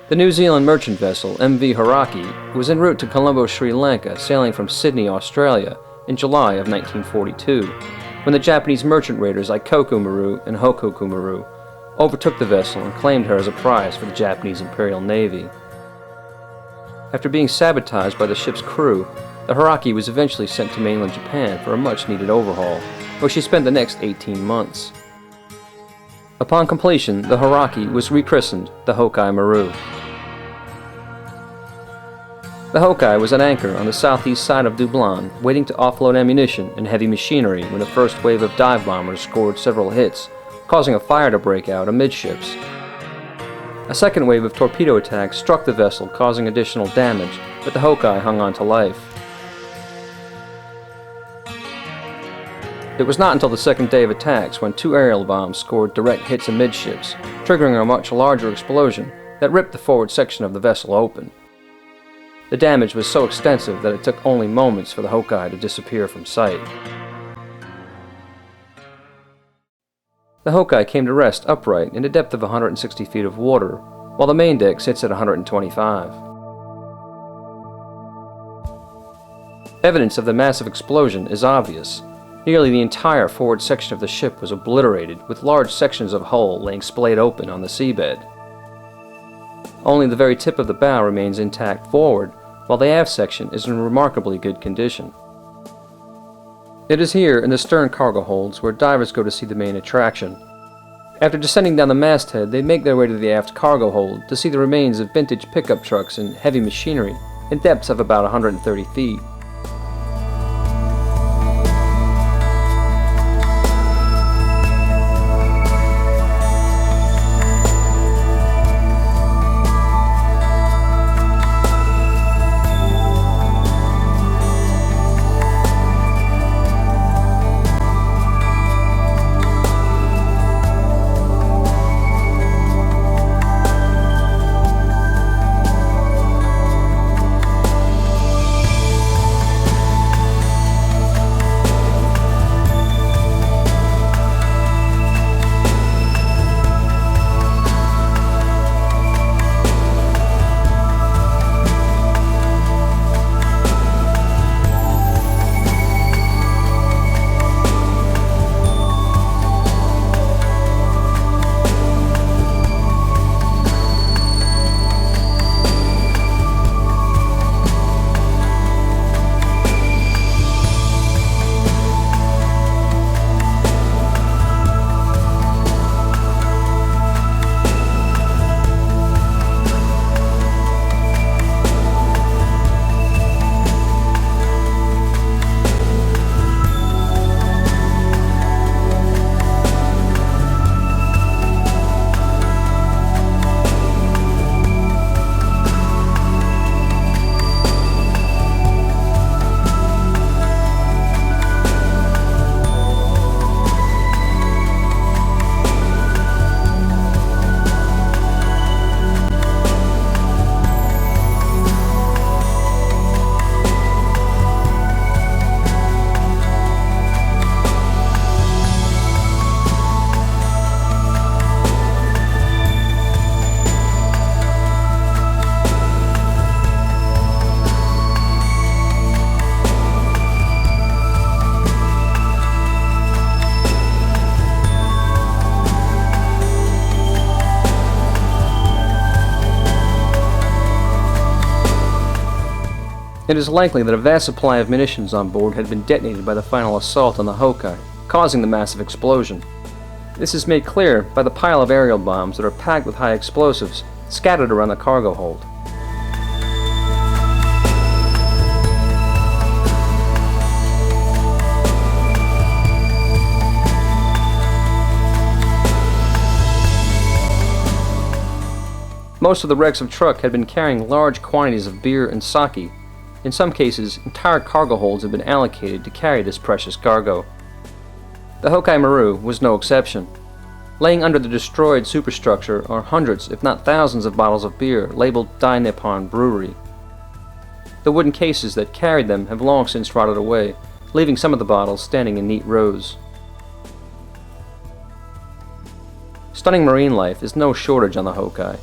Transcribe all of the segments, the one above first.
The New Zealand merchant vessel MV Hauraki was en route to Colombo, Sri Lanka, sailing from Sydney, Australia, in July of 1942, when the Japanese merchant raiders Hoki Maru and Hoki Maru overtook the vessel and claimed her as a prize for the Japanese Imperial Navy. After being sabotaged by the ship's crew, the Hauraki was eventually sent to mainland Japan for a much-needed overhaul, where she spent the next 18 months. Upon completion, the Hauraki was rechristened the Hoki Maru. The Hoki was at anchor on the southeast side of Dublin, waiting to offload ammunition and heavy machinery when the first wave of dive bombers scored several hits, causing a fire to break out amidships. A second wave of torpedo attacks struck the vessel, causing additional damage, but the Hoki hung on to life. It was not until the second day of attacks when 2 aerial bombs scored direct hits amidships, triggering a much larger explosion that ripped the forward section of the vessel open. The damage was so extensive that it took only moments for the Hoki to disappear from sight. The Hoki came to rest upright in a depth of 160 feet of water, while the main deck sits at 125. Evidence of the massive explosion is obvious. Nearly the entire forward section of the ship was obliterated, with large sections of hull laying splayed open on the seabed. Only the very tip of the bow remains intact forward, while the aft section is in remarkably good condition. It is here in the stern cargo holds where divers go to see the main attraction. After descending down the masthead, they make their way to the aft cargo hold to see the remains of vintage pickup trucks and heavy machinery in depths of about 130 feet. It is likely that a vast supply of munitions on board had been detonated by the final assault on the Hoki, causing the massive explosion. This is made clear by the pile of aerial bombs that are packed with high explosives scattered around the cargo hold. Most of the Wrecks of Truk had been carrying large quantities of beer and sake. In some cases, entire cargo holds had been allocated to carry this precious cargo. The Hoki Maru was no exception. Laying under the destroyed superstructure are hundreds, if not thousands, of bottles of beer labeled Dai Nippon Brewery. The wooden cases that carried them have long since rotted away, leaving some of the bottles standing in neat rows. Stunning marine life is no shortage on the Hoki.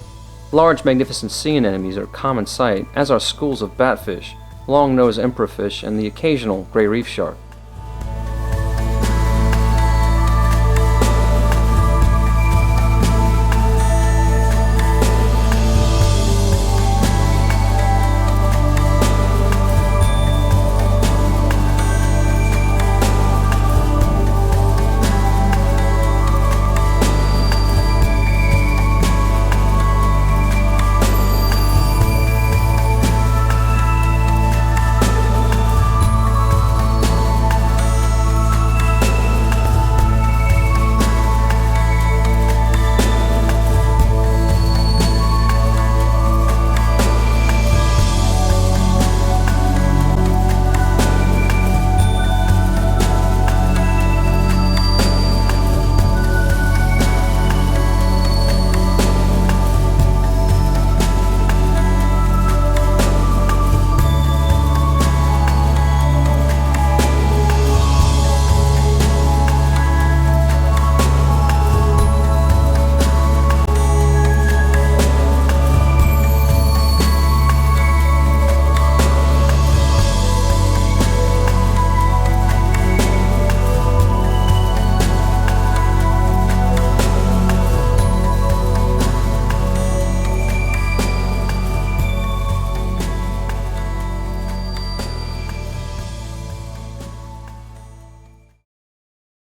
Large, magnificent sea anemones are a common sight, as are schools of batfish, long-nosed emperorfish, and the occasional gray reef shark.